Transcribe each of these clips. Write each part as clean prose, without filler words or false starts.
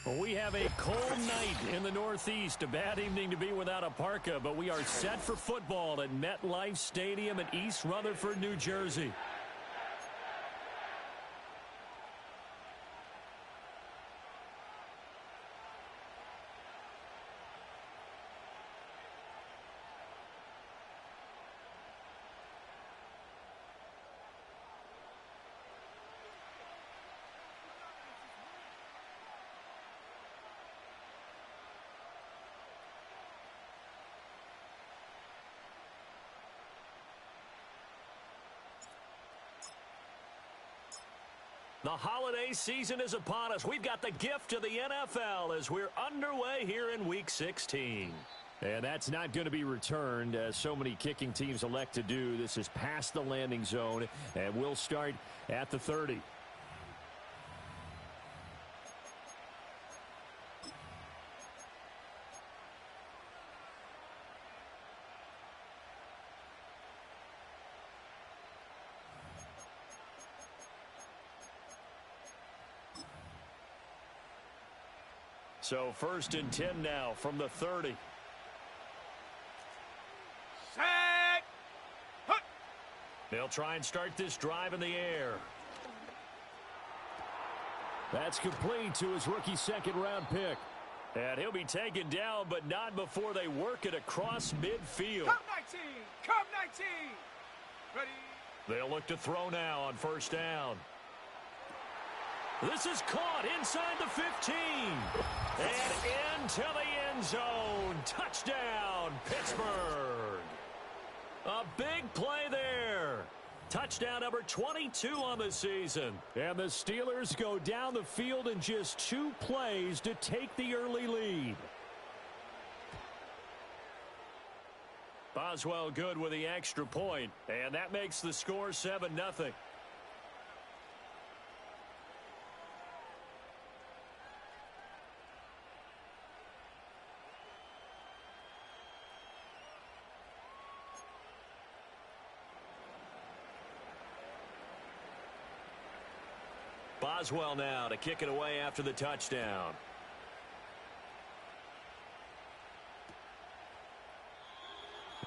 Well, we have a cold night in the Northeast. A bad evening to be without a parka, but we are set for football at MetLife Stadium in East Rutherford, New Jersey. The holiday season is upon us. We've got the gift of the NFL as we're underway here in Week 16. And that's not going to be returned, as so many kicking teams elect to do. This is past the landing zone, and we'll start at the 30. So 1st and 10 now from the 30. Set. Hut. They'll try and start this drive in the air. That's complete to his rookie second-round pick. And he'll be taken down, but not before they work it across midfield. Come 19. Come 19. Ready. They'll look to throw now on 1st down. This is caught inside the 15. And into the end zone. Touchdown, Pittsburgh. A big play there. Touchdown number 22 on the season. And the Steelers go down the field in just 2 plays to take the early lead. Boswell good with the extra point. And that makes the score 7-0. Boswell now to kick it away after the touchdown.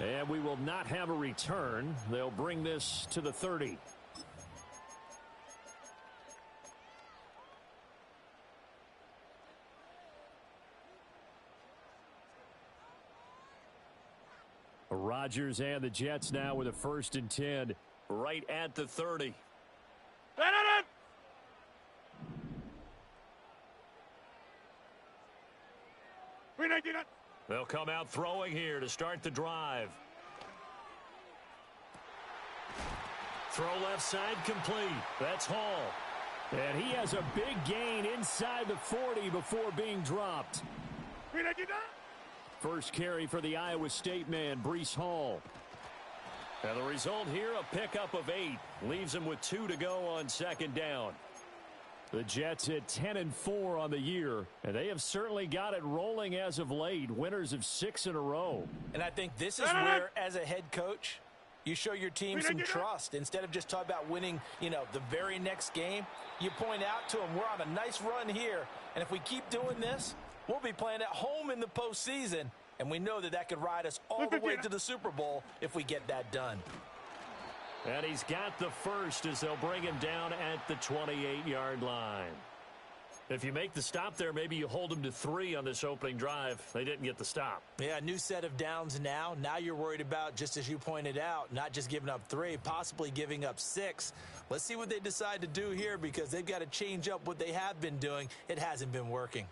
And we will not have a return. They'll bring this to the 30. Rodgers and the Jets now with a 1st and 10 right at the 30. They'll come out throwing here to start the drive. Throw left side complete. That's Hall. And he has a big gain inside the 40 before being dropped. First carry for the Iowa State man, Breece Hall. And the result here, a pickup of 8. Leaves him with 2 to go on 2nd down. The Jets at 10-4 on the year, and they have certainly got it rolling as of late. Winners of 6 in a row. And I think this is where, as a head coach, you show your team some trust. Instead of just talking about winning, the very next game, you point out to them, we're on a nice run here, and if we keep doing this, we'll be playing at home in the postseason, and we know that that could ride us all the way to the Super Bowl if we get that done. And he's got the first as they'll bring him down at the 28-yard line. If you make the stop there, maybe you hold him to 3 on this opening drive. They didn't get the stop. Yeah, new set of downs now. Now you're worried about, just as you pointed out, not just giving up 3, possibly giving up 6. Let's see what they decide to do here because they've got to change up what they have been doing. It hasn't been working.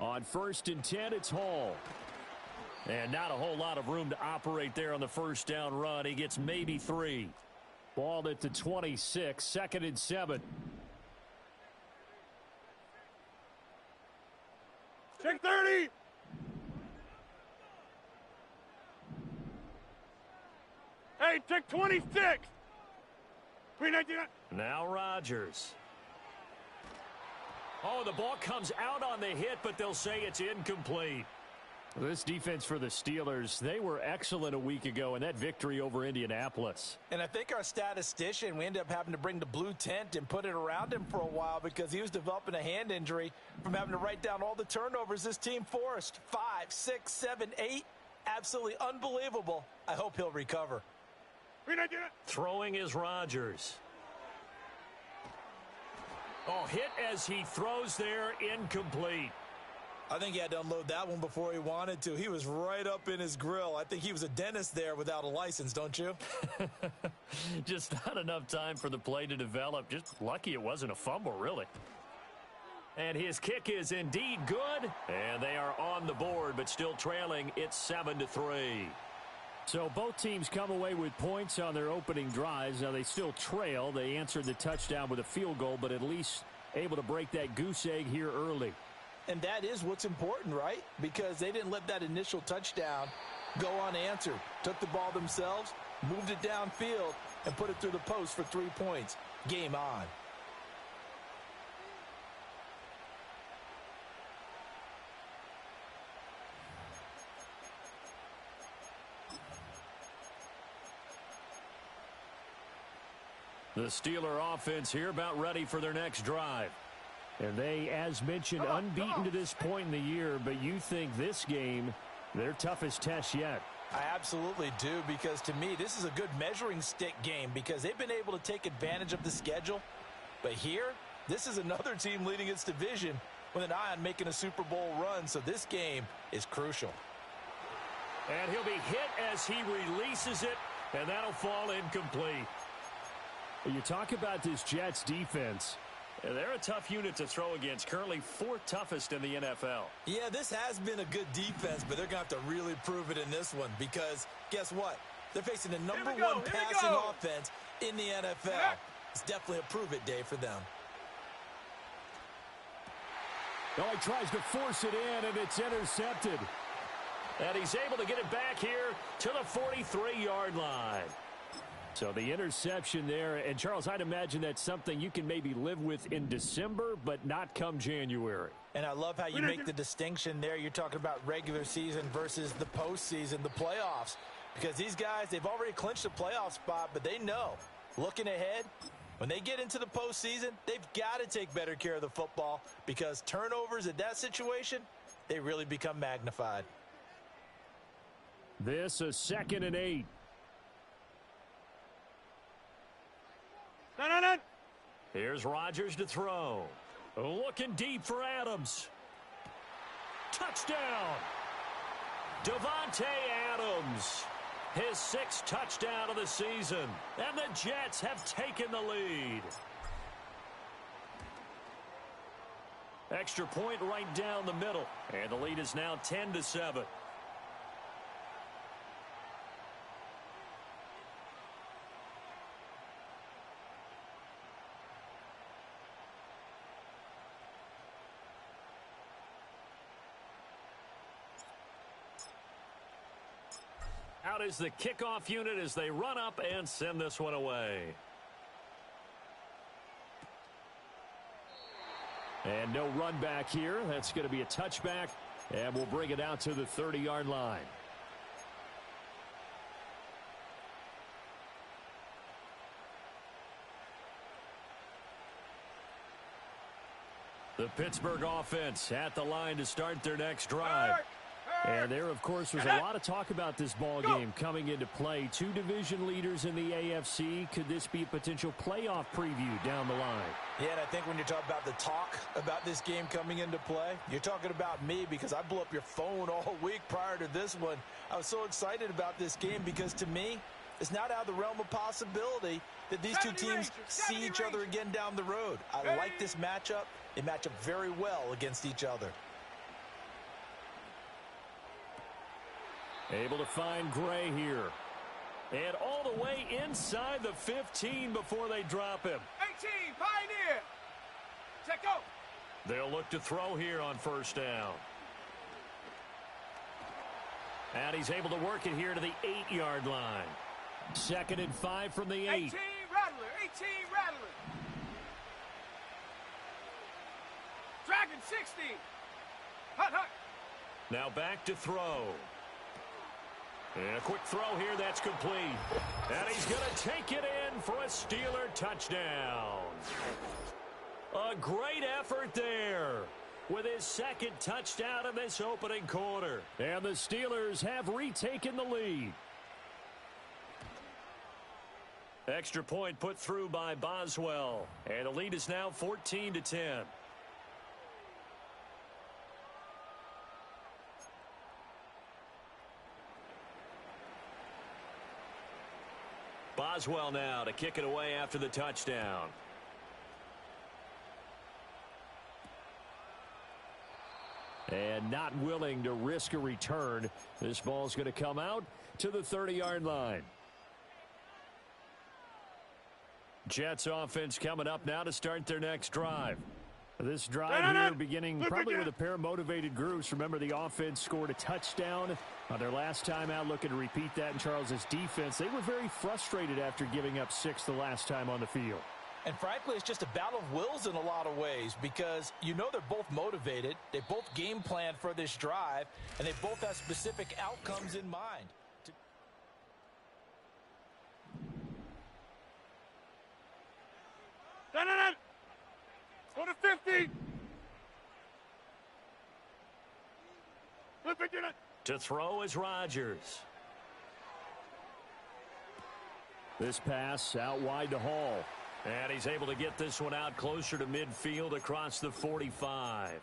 On 1st and 10, it's Hall. And not a whole lot of room to operate there on the 1st down run. He gets maybe 3. Ball at the 26, 2nd and 7. Check 30. Hey, check 26. Now Rodgers. Oh, the ball comes out on the hit, but they'll say it's incomplete. This defense for the Steelers, they were excellent a week ago in that victory over Indianapolis. And I think our statistician, we ended up having to bring the blue tent and put it around him for a while because he was developing a hand injury from having to write down all the turnovers this team forced. 5, 6, 7, 8. Absolutely unbelievable. I hope he'll recover. Throwing is Rodgers. Oh, hit as he throws there, incomplete. I think he had to unload that one before he wanted to. He was right up in his grill. I think he was a dentist there without a license, don't you? Just not enough time for the play to develop. Just lucky it wasn't a fumble, really. And his kick is indeed good. And they are on the board, but still trailing. It's 7-3. So both teams come away with points on their opening drives. Now they still trail. They answered the touchdown with a field goal, but at least able to break that goose egg here early. And that is what's important, right? Because they didn't let that initial touchdown go unanswered. Took the ball themselves, moved it downfield, and put it through the post for 3 points. Game on. The Steeler offense here about ready for their next drive. And they, as mentioned, unbeaten to this point in the year, but you think this game, their toughest test yet. I absolutely do, because to me, this is a good measuring stick game because they've been able to take advantage of the schedule. But here, this is another team leading its division with an eye on making a Super Bowl run, so this game is crucial. And he'll be hit as he releases it, and that'll fall incomplete. You talk about this Jets defense. They're a tough unit to throw against, currently 4th toughest in the NFL. Yeah, this has been a good defense, but they're going to have to really prove it in this one because guess what? They're facing the number one passing offense in the NFL. It's definitely a prove-it day for them. Oh, he tries to force it in, and it's intercepted. And he's able to get it back here to the 43-yard line. So the interception there, and Charles, I'd imagine that's something you can maybe live with in December, but not come January. And I love how you make the distinction there. You're talking about regular season versus the postseason, the playoffs. Because these guys, they've already clinched a playoff spot, but they know, looking ahead, when they get into the postseason, they've got to take better care of the football because turnovers in that situation, they really become magnified. This is 2nd and 8. No. Here's Rodgers to throw. Looking deep for Adams. Touchdown. Davante Adams. His 6th touchdown of the season. And the Jets have taken the lead. Extra point right down the middle. And the lead is now 10-7. Out is the kickoff unit as they run up and send this one away. And no run back here. That's going to be a touchback, and we'll bring it out to the 30-yard line. The Pittsburgh offense at the line to start their next drive. And there, of course, was a lot of talk about this ball game coming into play. 2 division leaders in the AFC. Could this be a potential playoff preview down the line? Yeah, and I think when you're talking about the talk about this game coming into play, you're talking about me because I blew up your phone all week prior to this one. I was so excited about this game because, to me, it's not out of the realm of possibility that these two teams see each other again down the road. I like this matchup. They match up very well against each other. Able to find Gray here. And all the way inside the 15 before they drop him. 18, Pioneer. Check go. They'll look to throw here on 1st down. And he's able to work it here to the 8-yard line. 2nd and 5 from the 8. 18, Rattler. 18, Rattler. Dragon 60. Hut. Now back to throw. And a quick throw here that's complete. And he's going to take it in for a Steeler touchdown. A great effort there with his second touchdown in this opening quarter. And the Steelers have retaken the lead. Extra point put through by Boswell. And the lead is now 14-10. Boswell now to kick it away after the touchdown. And not willing to risk a return. This ball's going to come out to the 30-yard line. Jets offense coming up now to start their next drive. This drive here beginning probably with a pair of motivated groups. Remember, the offense scored a touchdown on their last time out, looking to repeat that in Charles's defense. They were very frustrated after giving up 6 the last time on the field. And frankly, it's just a battle of wills in a lot of ways because you know they're both motivated. They both game plan for this drive, and they both have specific outcomes in mind. Go to 50. To throw is Rodgers. This pass out wide to Hall. And he's able to get this one out closer to midfield across the 45.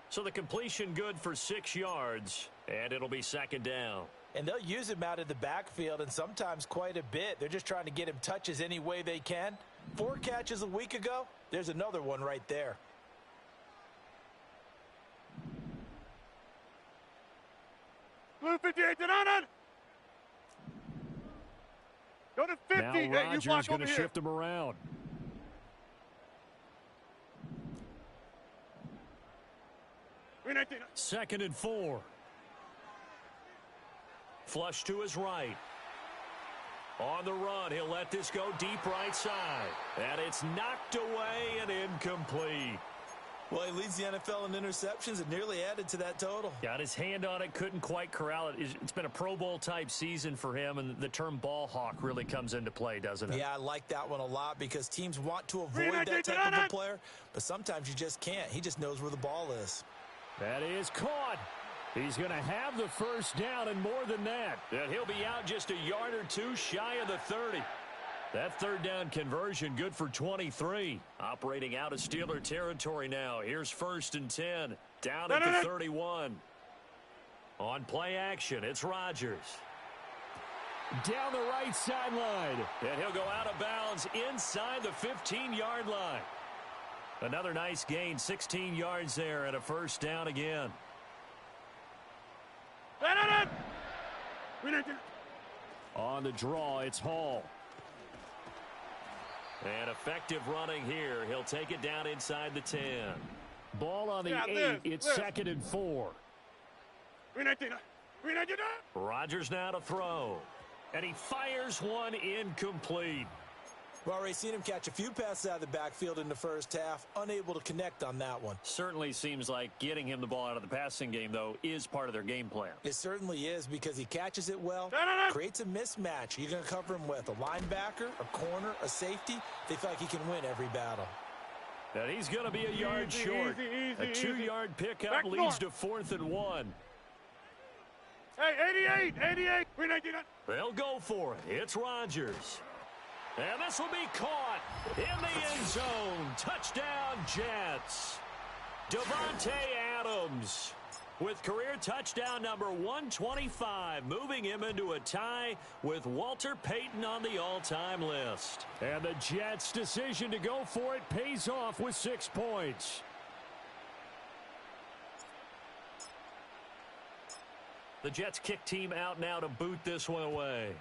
So the completion good for 6 yards, and it'll be second down. And they'll use him out of the backfield, and sometimes quite a bit. They're just trying to get him touches any way they can. 4 catches a week ago. There's another one right there. Blue 58 to none. Go to 50. Now Hey, Rodgers going to shift him around. Second and 4. Flush to his right. On the run, he'll let this go deep right side. And it's knocked away and incomplete. Well, he leads the NFL in interceptions and nearly added to that total. Got his hand on it, couldn't quite corral it. It's been a Pro Bowl-type season for him, and the term ball hawk really comes into play, doesn't it? Yeah, I like that one a lot because teams want to avoid that type of a player, but sometimes you just can't. He just knows where the ball is. That is caught. He's going to have the first down and more than that. And he'll be out just a yard or two shy of the 30. That third down conversion good for 23. Operating out of Steeler territory now. Here's 1st and 10. Down at the 31. On play action, it's Rodgers. Down the right sideline. And he'll go out of bounds inside the 15-yard line. Another nice gain, 16 yards there and a first down again. On the draw, it's Hall. And effective running here. He'll take it down inside the 10. Ball on the 8. It's 2nd and 4. Rodgers now to throw. And he fires one incomplete. We've already seen him catch a few passes out of the backfield in the first half. Unable to connect on that one. Certainly seems like getting him the ball out of the passing game, though, is part of their game plan. It certainly is because he catches it well, creates a mismatch. You're going to cover him with a linebacker, a corner, a safety. They feel like he can win every battle. And he's going to be a yard short. A 2-yard pickup leads to 4th and 1. Hey, 88. They'll go for it. It's Rodgers. And this will be caught in the end zone. Touchdown, Jets. Davante Adams with career touchdown number 125, moving him into a tie with Walter Payton on the all-time list. And the Jets' decision to go for it pays off with 6 points. The Jets kick team out now to boot this one away.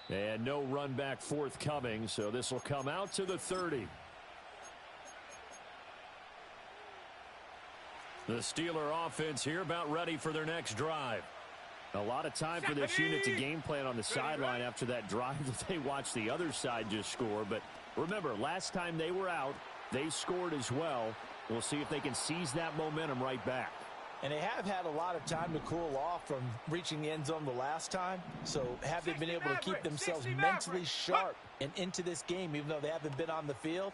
And no run back forthcoming, so this will come out to the 30. The Steeler offense here about ready for their next drive. A lot of time for this unit to game plan on the sideline after that drive that they watched the other side just score. But remember, last time they were out, they scored as well. We'll see if they can seize that momentum right back. And they have had a lot of time to cool off from reaching the end zone the last time. So have they been able to keep themselves mentally sharp and into this game, even though they haven't been on the field?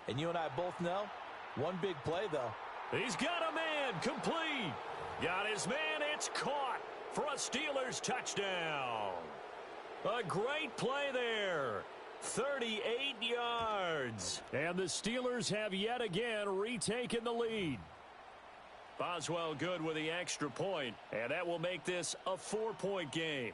And you and I both know, one big play, though. He's got a man, complete. Got his man, it's caught for a Steelers touchdown. A great play there. 38 yards. And the Steelers have yet again retaken the lead. Boswell good with the extra point, and that will make this a 4-point game.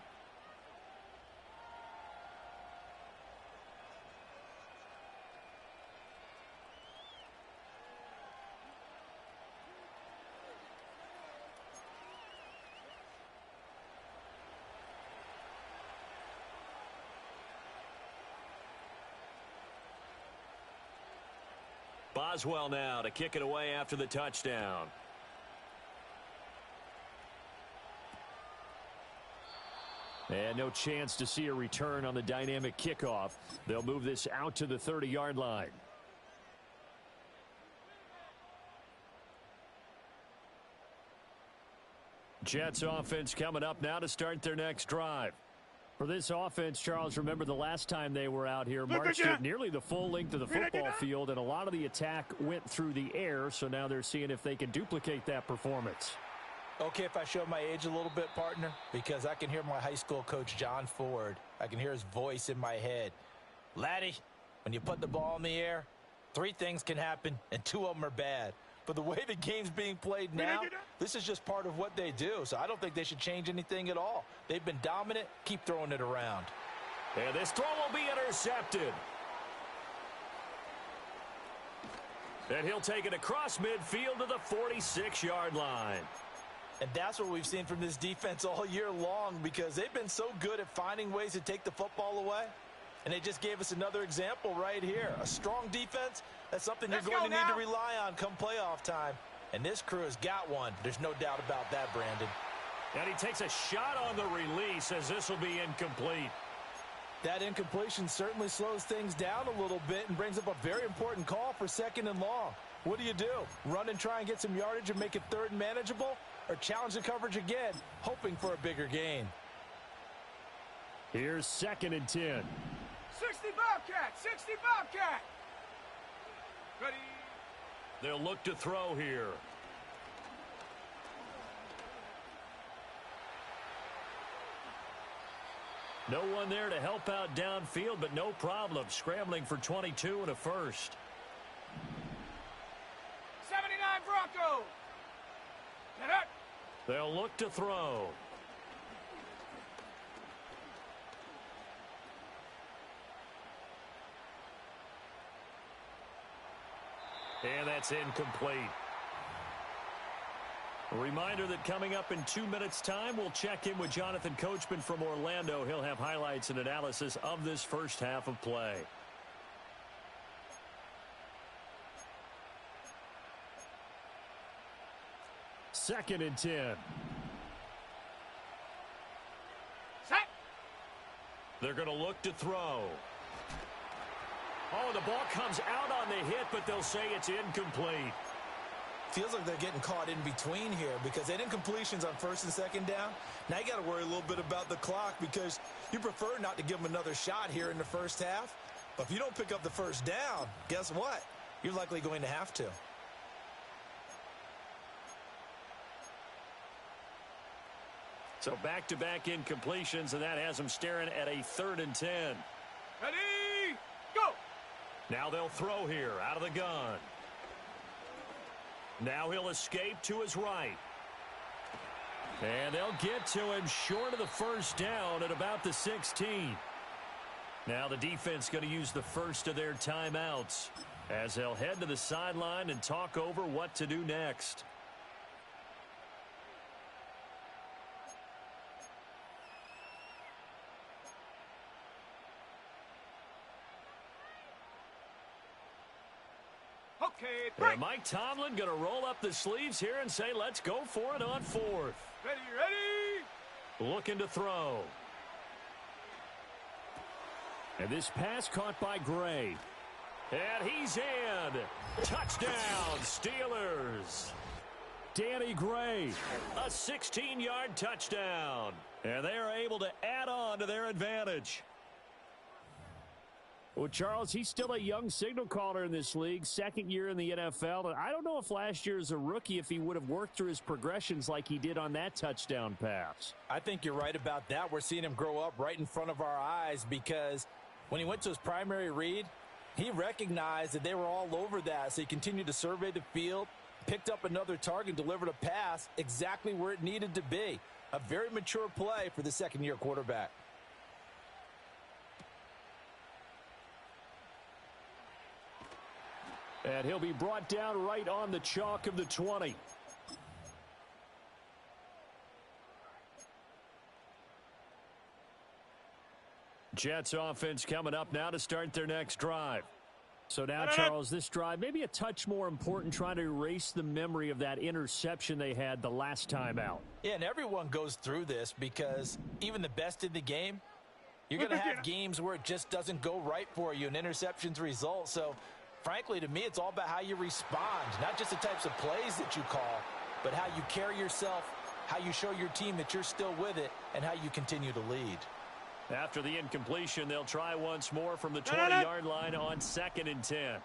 Boswell now to kick it away after the touchdown. And no chance to see a return on the dynamic kickoff. They'll move this out to the 30-yard line. Jets offense coming up now to start their next drive. For this offense, Charles, remember the last time they were out here, marched it nearly the full length of the football field, and a lot of the attack went through the air, so now they're seeing if they can duplicate that performance. Okay, if I show my age a little bit, partner, because I can hear my high school coach, John Ford. I can hear his voice in my head. Laddie, when you put the ball in the air, 3 things can happen, and 2 of them are bad. But the way the game's being played now, this is just part of what they do. So I don't think they should change anything at all. They've been dominant. Keep throwing it around. And this throw will be intercepted. And he'll take it across midfield to the 46-yard line. And that's what we've seen from this defense all year long, because they've been so good at finding ways to take the football away. And they just gave us another example right here. A strong defense, that's something you're going to need to rely on come playoff time. And this crew has got one. There's no doubt about that, Brandon. And he takes a shot on the release as this will be incomplete. That incompletion certainly slows things down a little bit and brings up a very important call for 2nd and long. What do? Run and try and get some yardage and make it 3rd and manageable? Or challenge the coverage again, hoping for a bigger gain? Here's 2nd and 10. 60 Bobcat! 60 Bobcat! Ready? They'll look to throw here. No one there to help out downfield, but no problem. Scrambling for 22 and a first. 79 Bronco! Get up! They'll look to throw. And that's incomplete. A reminder that coming up in 2 minutes' time, we'll check in with Jonathan Coachman from Orlando. He'll have highlights and analysis of this first half of play. Second and 10. Set. They're going to look to throw. Oh, the ball comes out on the hit, but they'll say it's incomplete. Feels like they're getting caught in between here because they had incompletions on 1st and 2nd down. Now you got to worry a little bit about the clock because you prefer not to give them another shot here in the first half. But if you don't pick up the 1st down, guess what? You're likely going to have to. So back-to-back incompletions, and that has them staring at a 3rd and 10. Ready? Go! Now they'll throw here out of the gun. Now he'll escape to his right. And they'll get to him short of the 1st down at about the 16. Now the defense going to use the first of their timeouts as they'll head to the sideline and talk over what to do next. Okay, and Mike Tomlin going to roll up the sleeves here and say, let's go for it on 4th. Ready? Looking to throw. And this pass caught by Gray. And he's in. Touchdown, Steelers. Danny Gray. A 16-yard touchdown. And they are able to add on to their advantage. Well, Charles, he's still a young signal caller in this league, second year in the NFL. And I don't know if last year as a rookie, if he would have worked through his progressions like he did on that touchdown pass. I think you're right about that. We're seeing him grow up right in front of our eyes because when he went to his primary read, he recognized that they were all over that. So he continued to survey the field, picked up another target, delivered a pass exactly where it needed to be. A very mature play for the second-year quarterback. And he'll be brought down right on the chalk of the 20. Jets offense coming up now to start their next drive. So now, Charles, this drive maybe a touch more important, trying to erase the memory of that interception they had the last time out. Yeah, and everyone goes through this because even the best in the game, you're going to have games where it just doesn't go right for you, and interceptions result. So, frankly, to me, it's all about how you respond, not just the types of plays that you call, but how you carry yourself, how you show your team that you're still with it, and how you continue to lead. After the incompletion, they'll try once more from the 20-yard line on 2nd and 10.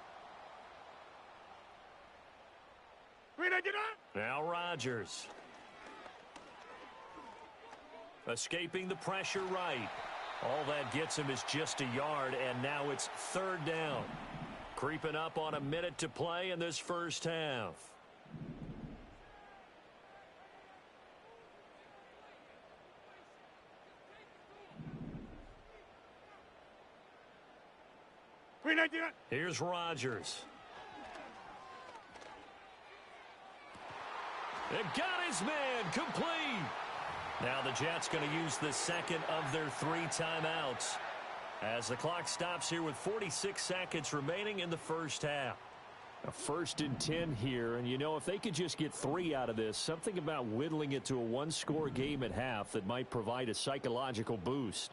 Now Rodgers. Escaping the pressure right. All that gets him is just a yard, and now it's 3rd down. Creeping up on a minute to play in this first half. Here's Rodgers. It got his man complete. Now the Jets going to use the second of their 3 timeouts as the clock stops here with 46 seconds remaining in the first half. A 1st and 10 here, and you know, if they could just get 3 out of this, something about whittling it to a 1-score game at half that might provide a psychological boost.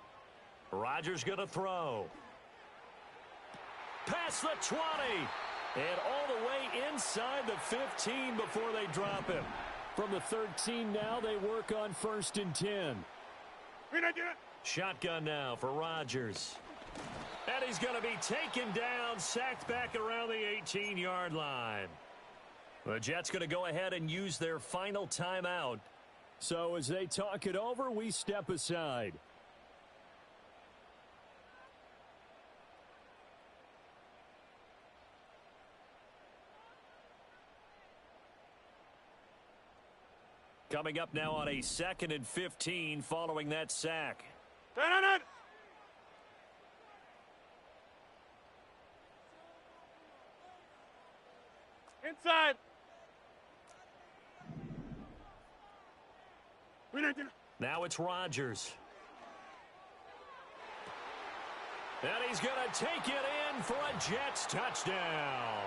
Rodgers going to throw. Past the 20. And all the way inside the 15 before they drop him. From the 13 now, they work on 1st and 10. Shotgun now for Rodgers. And he's going to be taken down, sacked back around the 18-yard line. The Jets going to go ahead and use their final timeout. So as they talk it over, we step aside. Coming up now on a 2nd and 15 following that sack. Inside. Now it's Rodgers. And he's going to take it in for a Jets touchdown.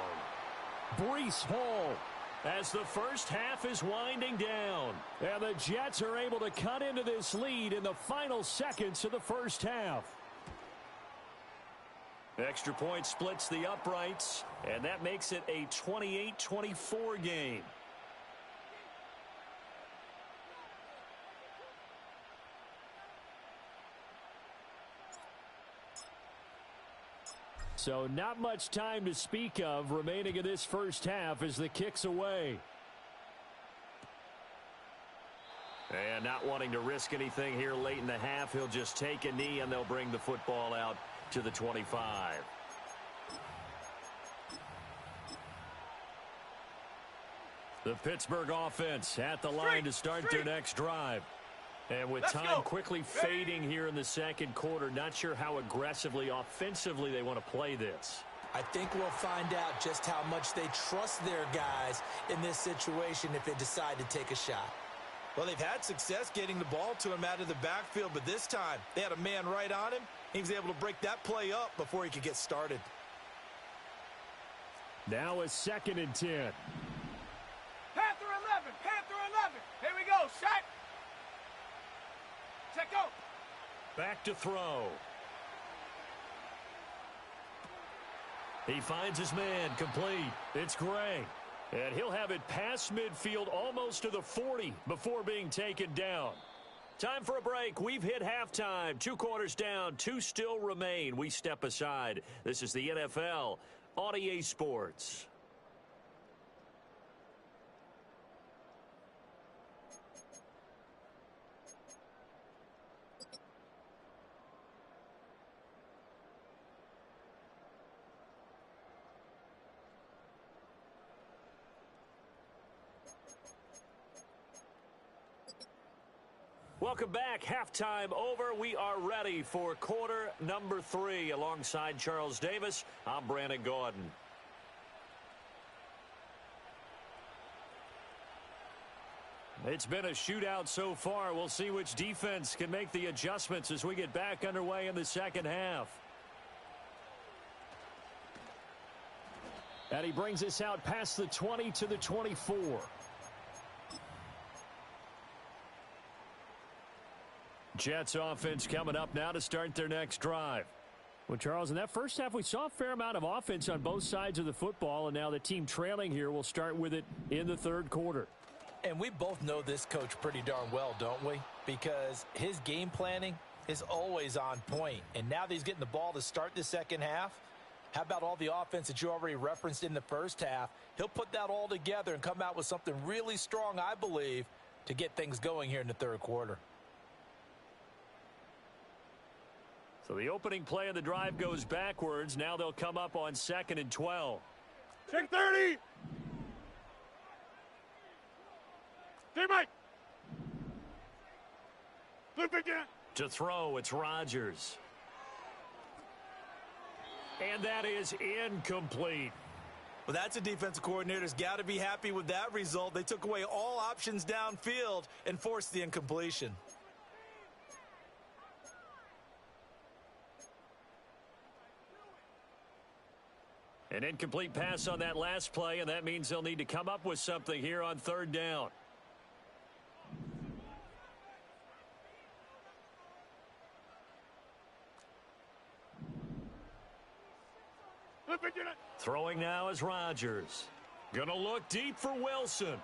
Breece Hall. As the first half is winding down. And the Jets are able to cut into this lead in the final seconds of the first half. Extra point splits the uprights, and that makes it a 28-24 game. So not much time to speak of remaining in this first half as the kick's away. And not wanting to risk anything here late in the half, he'll just take a knee and they'll bring the football out to the 25. The Pittsburgh offense at the line to start their next drive. And with time quickly fading here in the second quarter, not sure how aggressively, offensively they want to play this. I think we'll find out just how much they trust their guys in this situation if they decide to take a shot. Well, they've had success getting the ball to him out of the backfield, but this time they had a man right on him. He was able to break that play up before he could get started. Now a 2nd and 10. Panther 11. Panther 11. Here we go. Set. Set, go. Back to throw. He finds his man, complete. It's Gray. And he'll have it past midfield almost to the 40 before being taken down. Time for a break. We've hit halftime. 2 quarters down, 2 still remain. We step aside. This is the NFL on EA Sports. Welcome back. Halftime over. We are ready for quarter number 3. Alongside Charles Davis, I'm Brandon Gordon. It's been a shootout so far. We'll see which defense can make the adjustments as we get back underway in the second half. And he brings us out past the 20 to the 24. Jets offense coming up now to start their next drive. Well, Charles, in that first half, we saw a fair amount of offense on both sides of the football, and now the team trailing here will start with it in the third quarter. And we both know this coach pretty darn well, don't we? Because his game planning is always on point. And now that he's getting the ball to start the second half, how about all the offense that you already referenced in the first half? He'll put that all together and come out with something really strong, I believe, to get things going here in the third quarter. So the opening play of the drive goes backwards. Now they'll come up on 2nd and 12. Check 30. Teammate. Flip it down. To throw, it's Rodgers. And that is incomplete. Well, that's a defensive coordinator's got to be happy with that result. They took away all options downfield and forced the incompletion. An incomplete pass on that last play, and that means they'll need to come up with something here on third down. Throwing now is Rodgers. Gonna look deep for Wilson.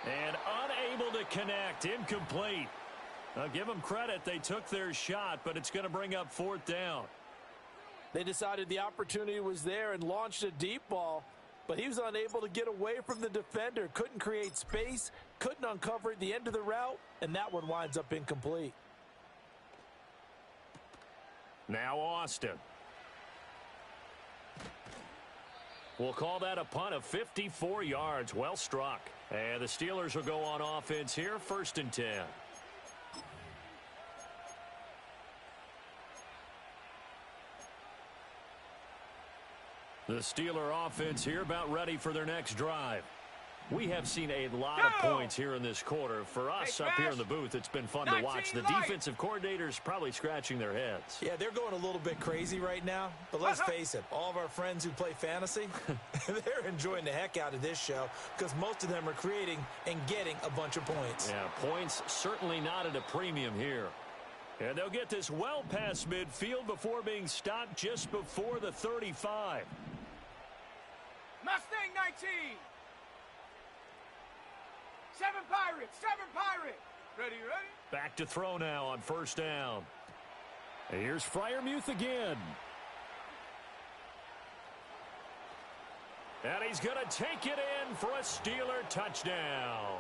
And unable to connect. Incomplete. I'll give them credit. They took their shot, but it's going to bring up 4th down. They decided the opportunity was there and launched a deep ball, but he was unable to get away from the defender. Couldn't create space, couldn't uncover at the end of the route, and that one winds up incomplete. Now Austin. We'll call that a punt of 54 yards. Well struck. And the Steelers will go on offense here, 1st and 10. The Steeler offense here about ready for their next drive. We have seen a lot of points here in this quarter. For us up here in the booth, it's been fun to watch. The defensive coordinators probably scratching their heads. Yeah, they're going a little bit crazy right now. But let's face it, all of our friends who play fantasy, they're enjoying the heck out of this show because most of them are creating and getting a bunch of points. Yeah, points certainly not at a premium here. And they'll get this well past midfield before being stopped just before the 35. Mustang 19. 7 Pirates, 7 Pirate. Ready? Back to throw now on 1st down. And here's Freiermuth again. And he's going to take it in for a Steeler touchdown.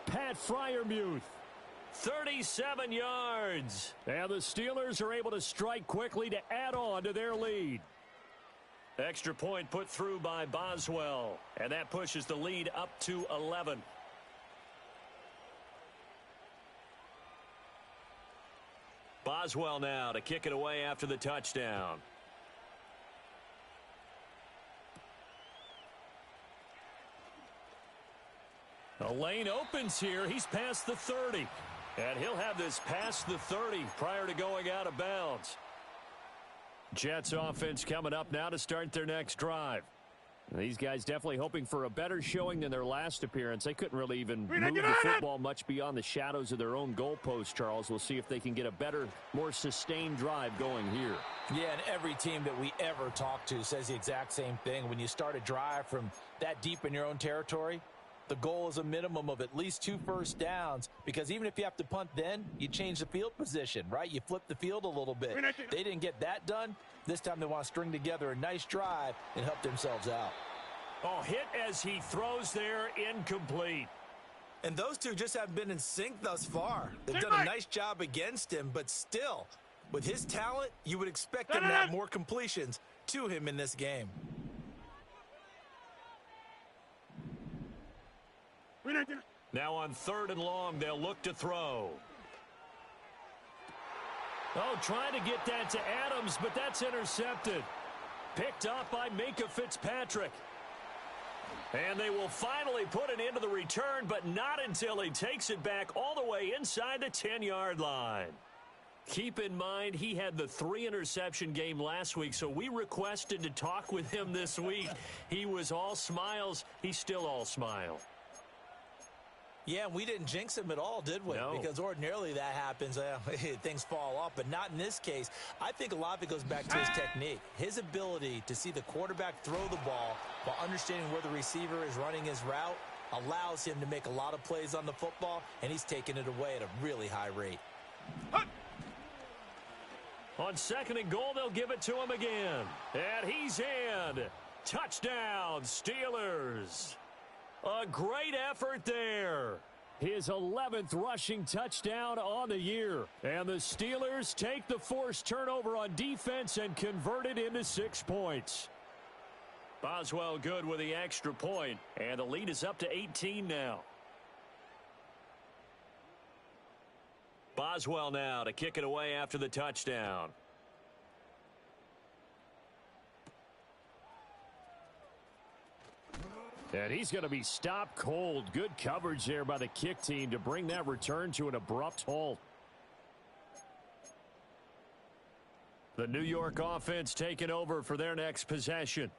Pat Freiermuth. 37 yards. And the Steelers are able to strike quickly to add on to their lead. Extra point put through by Boswell. And that pushes the lead up to 11. Boswell now to kick it away after the touchdown. A lane opens here. He's past the 30. And he'll have this past the 30 prior to going out of bounds. Jets offense coming up now to start their next drive. These guys definitely hoping for a better showing than their last appearance. They couldn't really even move the football much beyond the shadows of their own goalpost, Charles. We'll see if they can get a better, more sustained drive going here. Yeah, and every team that we ever talk to says the exact same thing. When you start a drive from that deep in your own territory, the goal is a minimum of at least 2 first downs, because even if you have to punt then, you change the field position, right? You flip the field a little bit. They didn't get that done. This time they want to string together a nice drive and help themselves out. Oh, hit as he throws there, incomplete. And those two just haven't been in sync thus far. They've done a nice job against him, but still, with his talent, you would expect him to have more completions to him in this game. Now on 3rd and long, they'll look to throw. Oh, trying to get that to Adams, but that's intercepted. Picked up by Minka Fitzpatrick. And they will finally put an end to the return, but not until he takes it back all the way inside the 10-yard line. Keep in mind, he had the 3-interception game last week, so we requested to talk with him this week. He was all smiles. He's still all smile. Yeah, we didn't jinx him at all, did we? No. Because ordinarily that happens. Things fall off, but not in this case. I think a lot of it goes back to his technique. His ability to see the quarterback throw the ball while understanding where the receiver is running his route allows him to make a lot of plays on the football, and he's taking it away at a really high rate. On 2nd and goal, they'll give it to him again. And he's in. Touchdown, Steelers. A great effort there. His 11th rushing touchdown on the year. And the Steelers take the forced turnover on defense and convert it into 6 points. Boswell good with the extra point. And the lead is up to 18 now. Boswell now to kick it away after the touchdown. And he's going to be stopped cold. Good coverage there by the kick team to bring that return to an abrupt halt. The New York offense taking over for their next possession.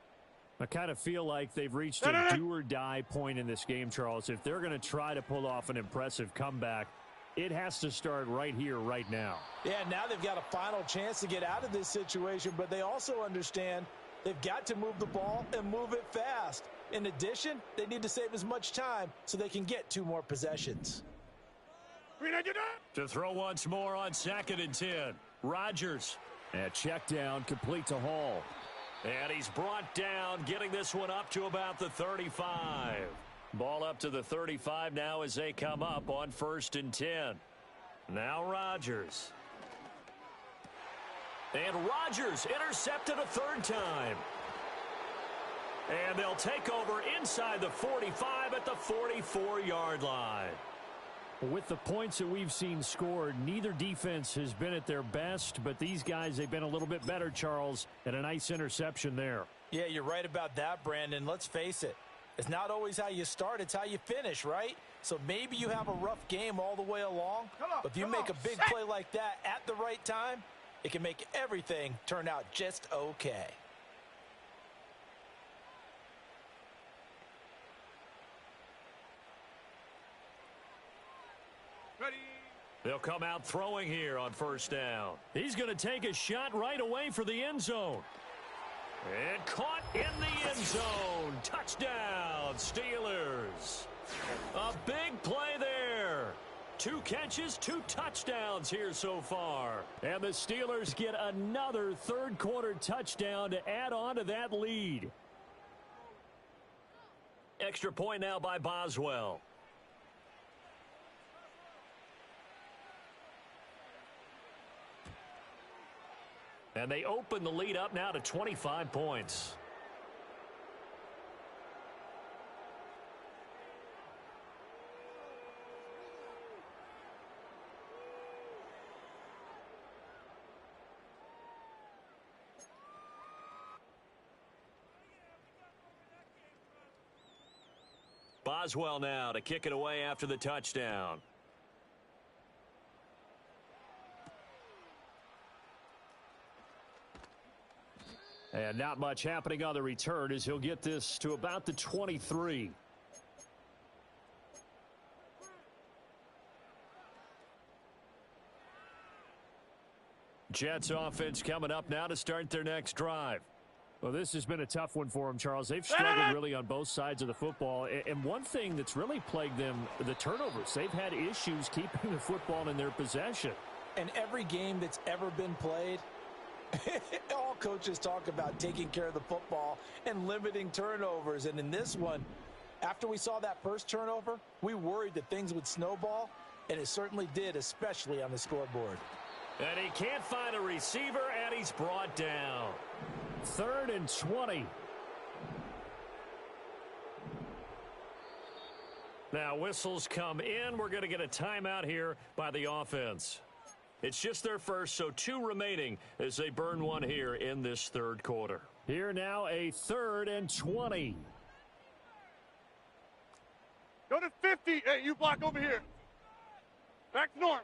I kind of feel like they've reached a do-or-die point in this game, Charles. If they're going to try to pull off an impressive comeback, it has to start right here, right now. Yeah, now they've got a final chance to get out of this situation, but they also understand they've got to move the ball and move it fast. In addition, they need to save as much time so they can get 2 more possessions. To throw once more on 2nd and 10. Rodgers. And check down, complete to Hall. And he's brought down, getting this one up to about the 35. Ball up to the 35 now as they come up on 1st and 10. Now Rodgers. And Rodgers intercepted a 3rd time. And they'll take over inside the 45 at the 44-yard line. With the points that we've seen scored, neither defense has been at their best, but these guys, they've been a little bit better, Charles, and a nice interception there. Yeah, you're right about that, Brandon. Let's face it. It's not always how you start, it's how you finish, right? So maybe you have a rough game all the way along, but if you make a big play like that at the right time, it can make everything turn out just okay. They'll come out throwing here on 1st down. He's going to take a shot right away for the end zone. And caught in the end zone. Touchdown, Steelers. A big play there. 2 catches, 2 touchdowns here so far. And the Steelers get another 3rd quarter touchdown to add on to that lead. Extra point now by Boswell. And they open the lead up now to 25 points. Boswell now to kick it away after the touchdown. And not much happening on the return as he'll get this to about the 23. Jets offense coming up now to start their next drive. Well, this has been a tough one for them, Charles. They've struggled really on both sides of the football. And one thing that's really plagued them, the turnovers. They've had issues keeping the football in their possession. And every game that's ever been played, all coaches talk about taking care of the football and limiting turnovers. And in this one, after we saw that first turnover, we worried that things would snowball, and it certainly did, especially on the scoreboard. And he can't find a receiver, and he's brought down. 3rd and 20. Now whistles come in. We're going to get a timeout here by the offense. It's just their first, so 2 remaining as they burn one here in this 3rd quarter. Here now a 3rd and 20. Go to 50. Hey, you block over here. Back to norm.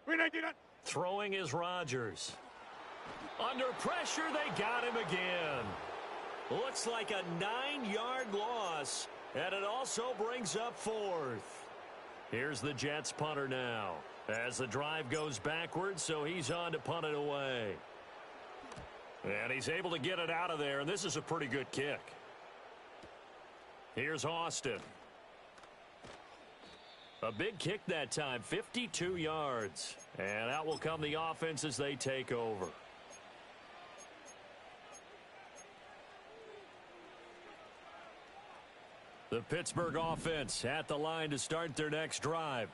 319. Throwing is Rodgers. Under pressure, they got him again. Looks like a 9-yard loss, and it also brings up 4th. Here's the Jets punter now as the drive goes backwards, so he's on to punt it away. And he's able to get it out of there, and this is a pretty good kick. Here's Austin. A big kick that time, 52 yards. And out will come the offense as they take over. The Pittsburgh offense at the line to start their next drive.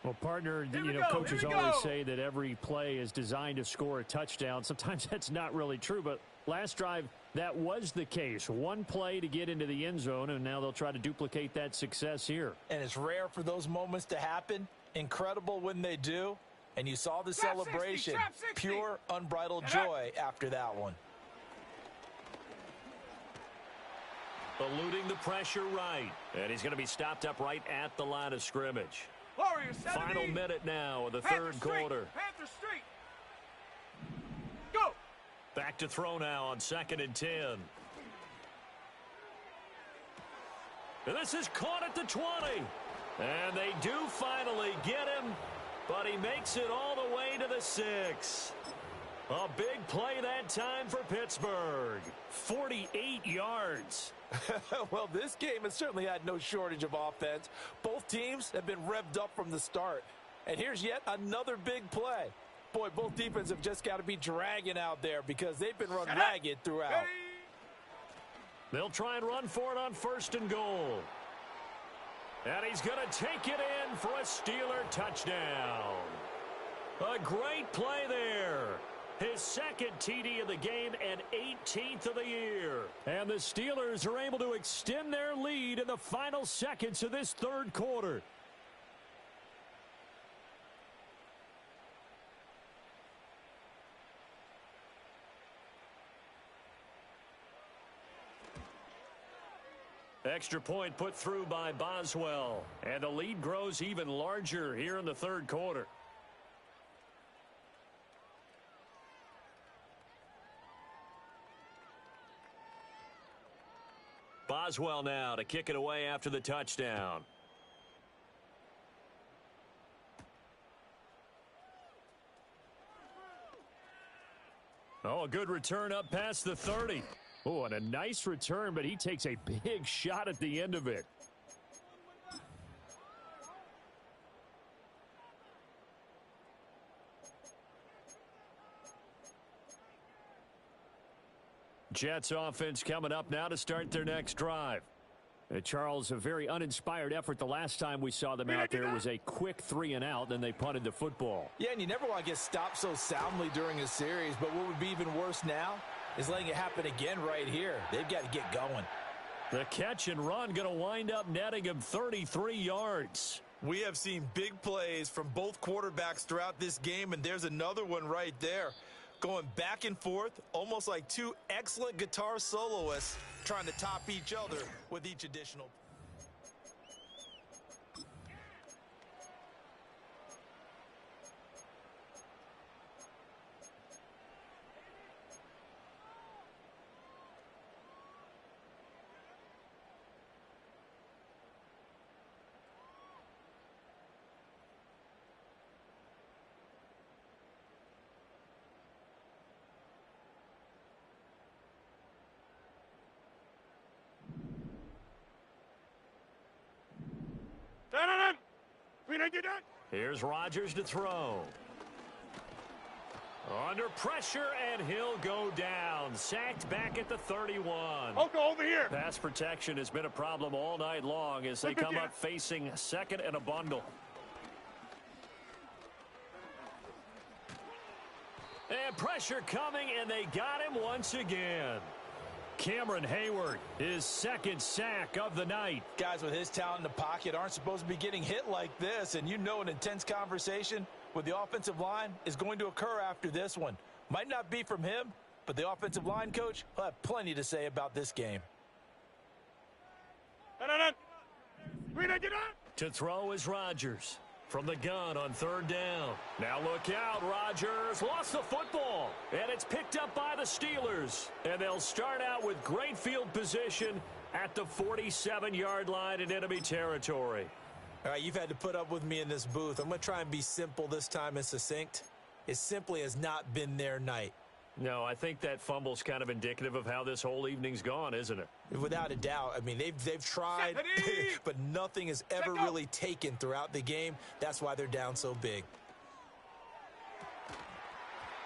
Well, partner, coaches always say that every play is designed to score a touchdown. Sometimes that's not really true, but last drive, that was the case. One play to get into the end zone, and now they'll try to duplicate that success here. And it's rare for those moments to happen. Incredible when they do. And you saw the celebration. 60. Pure, unbridled joy after that one. Eluding the pressure right. And he's going to be stopped up right at the line of scrimmage. Warriors, Final minute now of the 3rd quarter. Panther Street. Go. Back to throw now on 2nd and 10. And this is caught at the 20. And they do finally get him, but he makes it all the way to the 6. A big play that time for Pittsburgh. 48 yards. Well, this game has certainly had no shortage of offense. Both teams have been revved up from the start. And here's yet another big play. Boy, both defenses have just got to be dragging out there because they've been run ragged throughout. They'll try and run for it on 1st and goal. And he's going to take it in for a Steeler touchdown. A great play there. His 2nd TD of the game and 18th of the year. And the Steelers are able to extend their lead in the final seconds of this 3rd quarter. Extra point put through by Boswell. And the lead grows even larger here in the 3rd quarter. Boswell now to kick it away after the touchdown. Oh, a good return up past the 30. Oh, and a nice return, but he takes a big shot at the end of it. Jets offense coming up now to start their next drive. Charles, a very uninspired effort. The last time we saw them out there was a quick 3-and-out, then they punted the football. Yeah, and you never want to get stopped so soundly during a series, but what would be even worse now is letting it happen again right here. They've got to get going. The catch and run going to wind up netting him 33 yards. We have seen big plays from both quarterbacks throughout this game, and there's another one right there. Going back and forth, almost like 2 excellent guitar soloists trying to top each other with each additional. Here's Rodgers to throw. Under pressure, and he'll go down. Sacked back at the 31. I'll go over here. Pass protection has been a problem all night long as they come up facing second and a bundle. And pressure coming, and they got him once again. Cameron Hayward, his second sack of the night. Guys with his talent in the pocket aren't supposed to be getting hit like this, and you know an intense conversation with the offensive line is going to occur after this one. Might not be from him, but the offensive line coach will have plenty to say about this game. To throw is Rodgers. From the gun on third down. Now look out, Rodgers lost the football. And it's picked up by the Steelers. And they'll start out with great field position at the 47-yard line in enemy territory. All right, you've had to put up with me in this booth. I'm going to try and be simple this time and succinct. It simply has not been their night. No, I think that fumble's kind of indicative of how this whole evening's gone, isn't it? Without a doubt. I mean, they've tried, but nothing has ever really taken throughout the game. That's why they're down so big.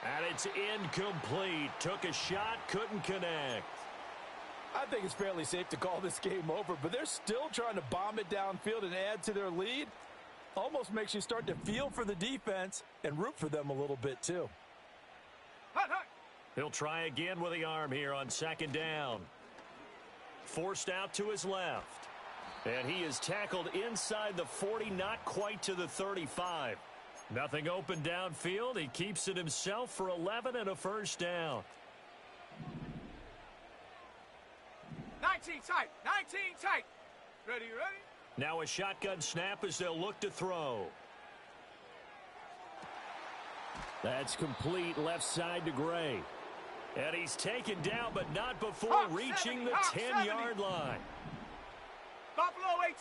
And it's incomplete. Took a shot, couldn't connect. I think it's fairly safe to call this game over, but they're still trying to bomb it downfield and add to their lead. Almost makes you start to feel for the defense and root for them a little bit, too. He'll try again with the arm here on second down. Forced out to his left. And he is tackled inside the 40, not quite to the 35. Nothing open downfield. He keeps it himself for 11 and a first down. 19 tight. 19 tight. Ready? Now a shotgun snap as they'll look to throw. That's complete left side to Gray. And he's taken down, but not before reaching the 10-yard line. Buffalo 18.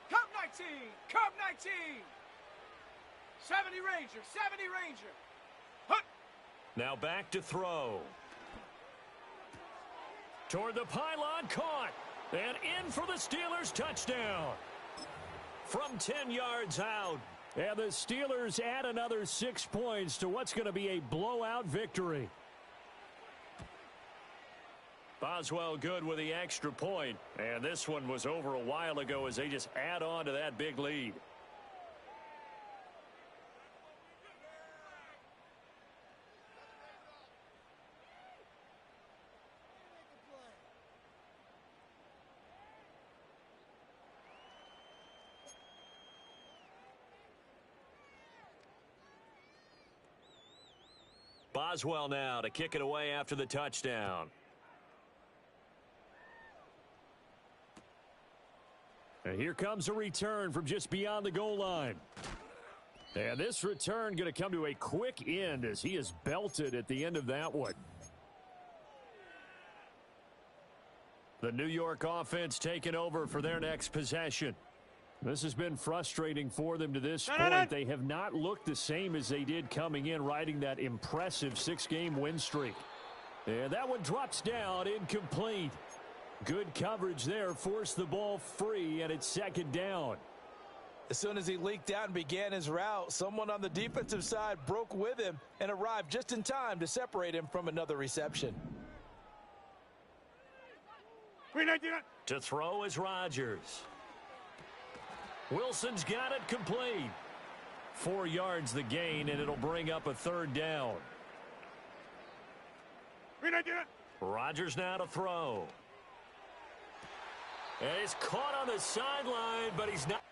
Cup 19. Cup 19. 70 Ranger. 70 Ranger. Hut. Now back to throw. Toward the pylon, caught. And in for the Steelers touchdown. From 10 yards out. And the Steelers add another 6 points to what's going to be a blowout victory. Boswell good with the extra point. And this one was over a while ago as they just add on to that big lead. Boswell now to kick it away after the touchdown. And here comes a return from just beyond the goal line. And this return going to come to a quick end as he is belted at the end of that one. The New York offense taking over for their next possession. This has been frustrating for them to this point. They have not looked the same as they did coming in, riding that impressive 6-game win streak. And that one drops down, incomplete. Good coverage there, forced the ball free, and it's second down. As soon as he leaked out and began his route, someone on the defensive side broke with him and arrived just in time to separate him from another reception. To throw is Rodgers. Wilson's got it complete. 4 yards the gain, and it'll bring up a third down. Rodgers now to throw. And he's caught on the sideline, but he's not.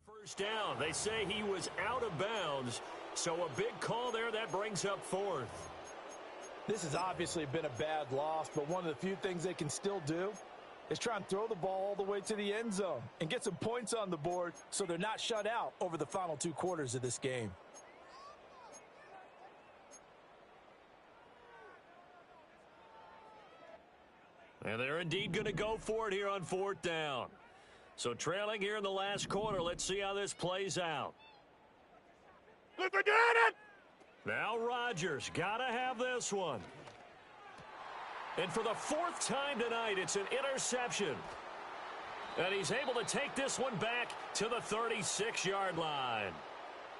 First down. They say he was out of bounds. So a big call there that brings up fourth. This has obviously been a bad loss, but one of the few things they can still do is try and throw the ball all the way to the end zone and get some points on the board so they're not shut out over the final 2 quarters of this game. And they're indeed going to go for it here on fourth down. So trailing here in the last quarter, let's see how this plays out. Now Rodgers got to have this one. And for the fourth time tonight, it's an interception. And he's able to take this one back to the 36-yard line.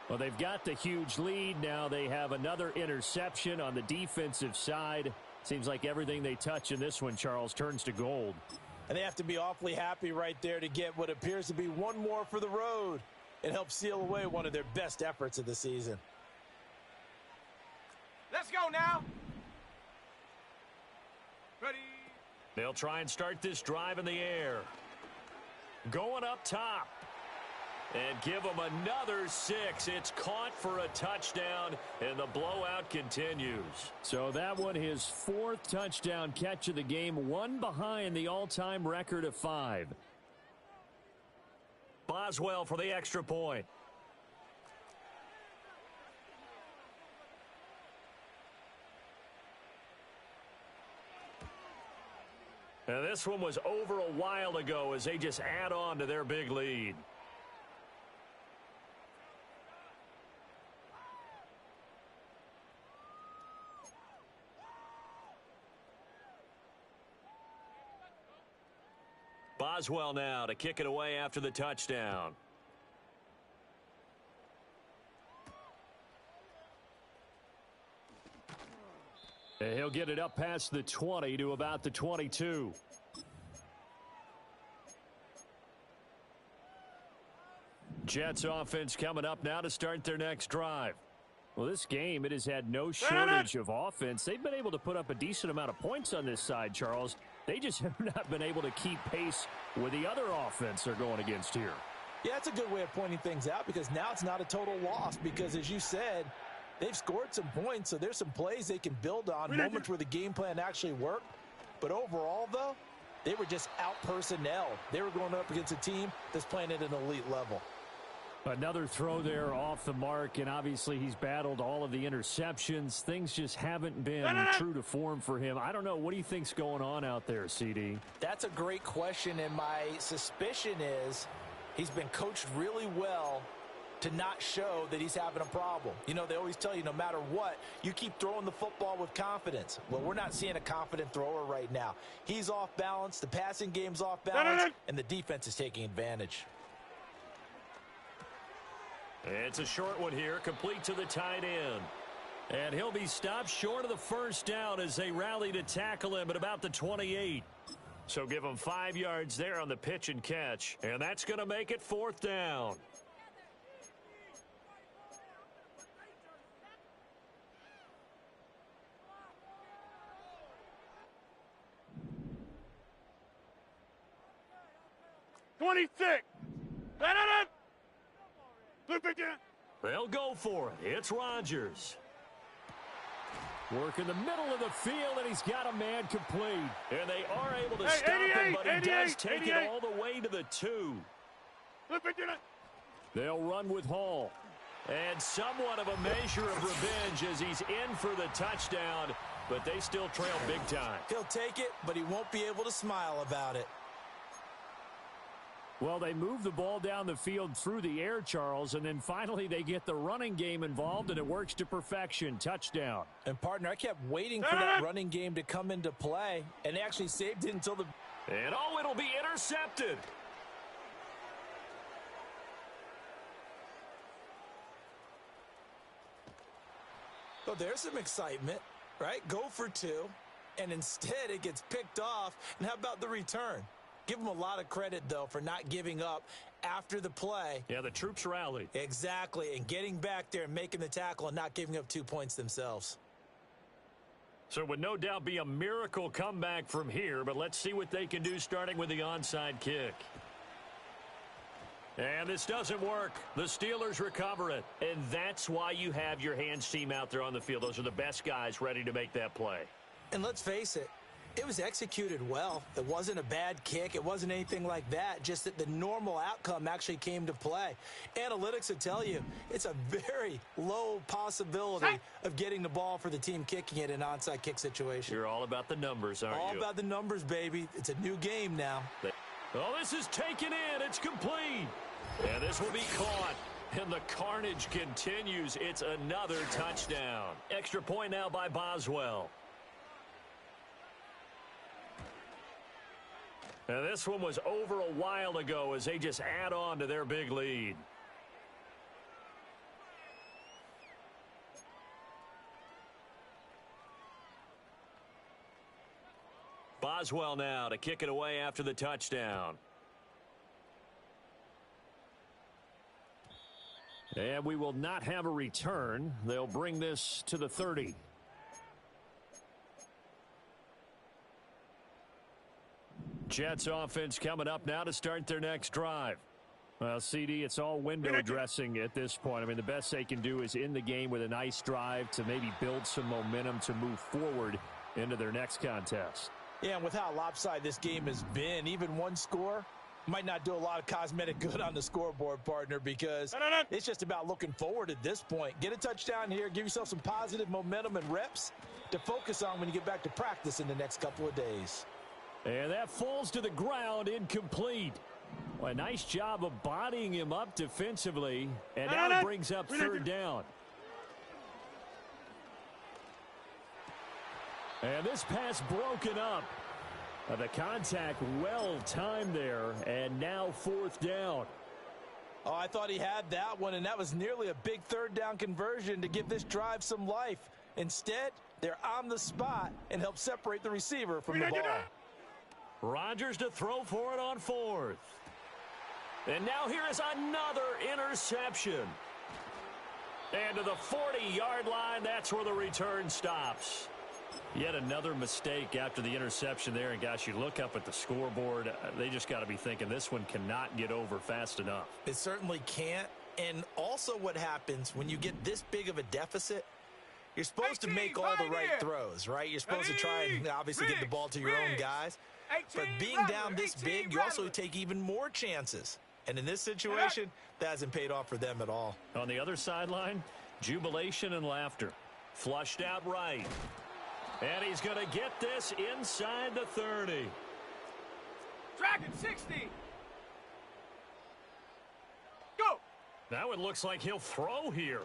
Well, they've got the huge lead. Now they have another interception on the defensive side. Seems like everything they touch in this one, Charles, turns to gold. And they have to be awfully happy right there to get what appears to be one more for the road. It helps seal away one of their best efforts of the season. Let's go now. Ready. They'll try and start this drive in the air. Going up top. And give them another 6. It's caught for a touchdown, and the blowout continues. So that one, his 4th touchdown catch of the game, one behind the all-time record of 5. Boswell for the extra point. And this one was over a while ago as they just add on to their big lead. Boswell now to kick it away after the touchdown. And he'll get it up past the 20 to about the 22. Jets offense coming up now to start their next drive. Well, this game, it has had no shortage of offense. They've been able to put up a decent amount of points on this side, Charles. They just have not been able to keep pace with the other offense they're going against here. Yeah, that's a good way of pointing things out because now it's not a total loss because, as you said, they've scored some points, so there's some plays they can build on, moments where the game plan actually worked. But overall, though, they were just out-personnel. They were going up against a team that's playing at an elite level. Another throw there off the mark, and obviously he's battled all of the interceptions. Things just haven't been true to form for him. I don't know. What do you think's going on out there, CD? That's a great question, and my suspicion is he's been coached really well to not show that he's having a problem. You know, they always tell you no matter what, you keep throwing the football with confidence. Well, we're not seeing a confident thrower right now. He's off balance, the passing game's off balance, and the defense is taking advantage. It's a short one here, complete to the tight end. And he'll be stopped short of the first down as they rally to tackle him at about the 28. So give him 5 yards there on the pitch and catch. And that's going to make it 4th down. They'll go for it. It's Rodgers. Work in the middle of the field, and he's got a man complete. And they are able to stop him, but he does take it all the way to the 2. They'll run with Hall. And somewhat of a measure of revenge as he's in for the touchdown, but they still trail big time. He'll take it, but he won't be able to smile about it. Well, they move the ball down the field through the air, Charles, and then finally they get the running game involved, and it works to perfection. Touchdown. And, partner, I kept waiting for that running game to come into play, and they actually saved it until the... And, oh, it'll be intercepted. Oh, there's some excitement, right? Go for 2, and instead it gets picked off. And how about the return? Give them a lot of credit, though, for not giving up after the play. Yeah, the troops rallied. Exactly, and getting back there and making the tackle and not giving up 2 points themselves. So it would no doubt be a miracle comeback from here, but let's see what they can do starting with the onside kick. And this doesn't work. The Steelers recover it. And that's why you have your hands team out there on the field. Those are the best guys ready to make that play. And let's face it, it was executed well. It wasn't a bad kick. It wasn't anything like that. Just that the normal outcome actually came to play. Analytics will tell you it's a very low possibility of getting the ball for the team kicking it in an onside kick situation. You're all about the numbers, aren't you? All about the numbers, baby. It's a new game now. Oh, this is taken in. It's complete. And this will be caught. And the carnage continues. It's another touchdown. Extra point now by Boswell. And this one was over a while ago as they just add on to their big lead. Boswell now to kick it away after the touchdown. And we will not have a return. They'll bring this to the 30. Jets offense coming up now to start their next drive. Well, CD, it's all window dressing at this point. I mean, the best they can do is in the game with a nice drive to maybe build some momentum to move forward into their next contest. Yeah, and with how lopsided this game has been, even one score might not do a lot of cosmetic good on the scoreboard, partner, because it's just about looking forward at this point. Get a touchdown here, give yourself some positive momentum and reps to focus on when you get back to practice in the next couple of days. And that falls to the ground, incomplete. Well, a nice job of bodying him up defensively, and now it brings up third down. And this pass broken up. The contact well timed there, and now fourth down. Oh, I thought he had that one, and that was nearly a big third down conversion to give this drive some life. Instead, they're on the spot and help separate the receiver from the ball. Rodgers to throw for it on fourth. And now here is another interception. And to the 40-yard line, that's where the return stops. Yet another mistake after the interception there. And, gosh, you look up at the scoreboard, they just got to be thinking this one cannot get over fast enough. It certainly can't. And also what happens when you get this big of a deficit, you're supposed to make all the right throws, right? You're supposed to try and obviously get the ball to your own guys. But being down this big, you also take even more chances. And in this situation, that hasn't paid off for them at all. On the other sideline, jubilation and laughter. Flushed out right. And he's going to get this inside the 30. Dragon 60. Go. Now it looks like he'll throw here.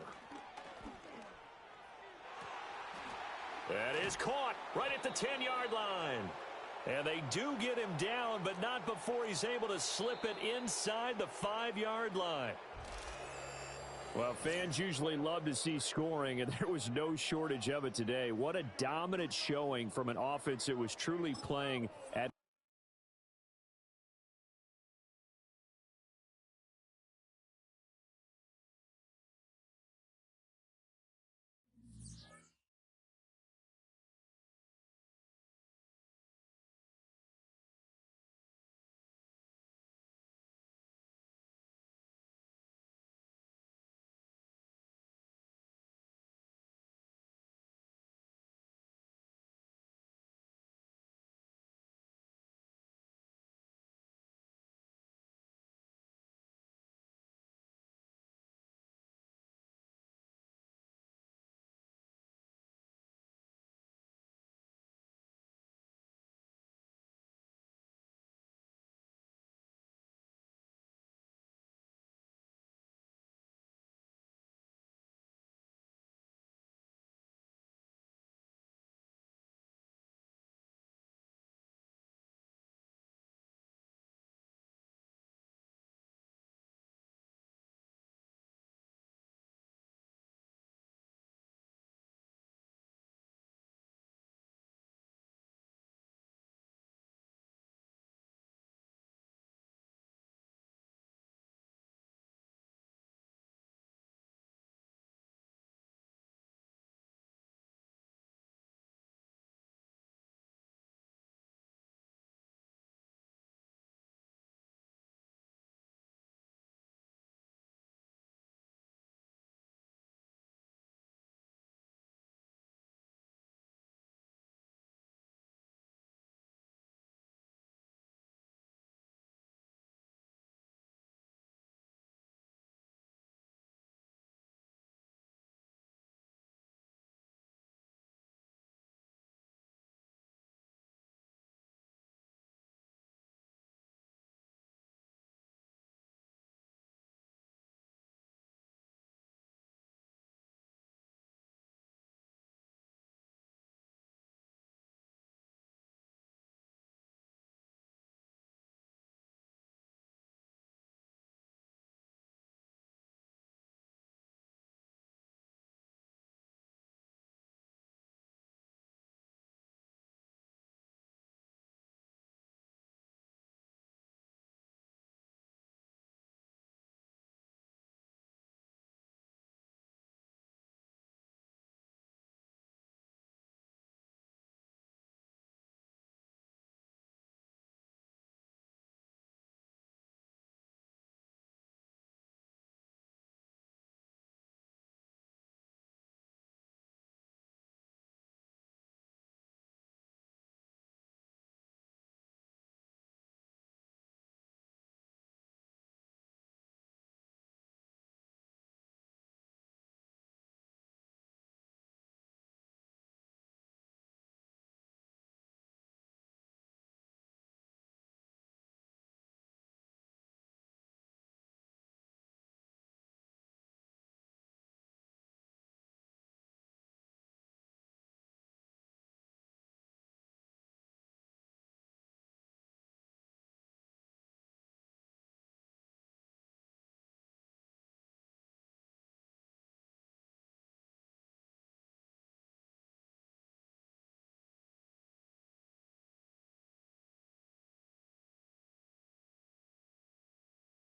That is caught right at the 10-yard line. And they do get him down, but not before he's able to slip it inside the 5-yard line. Well, fans usually love to see scoring, and there was no shortage of it today. What a dominant showing from an offense that was truly playing at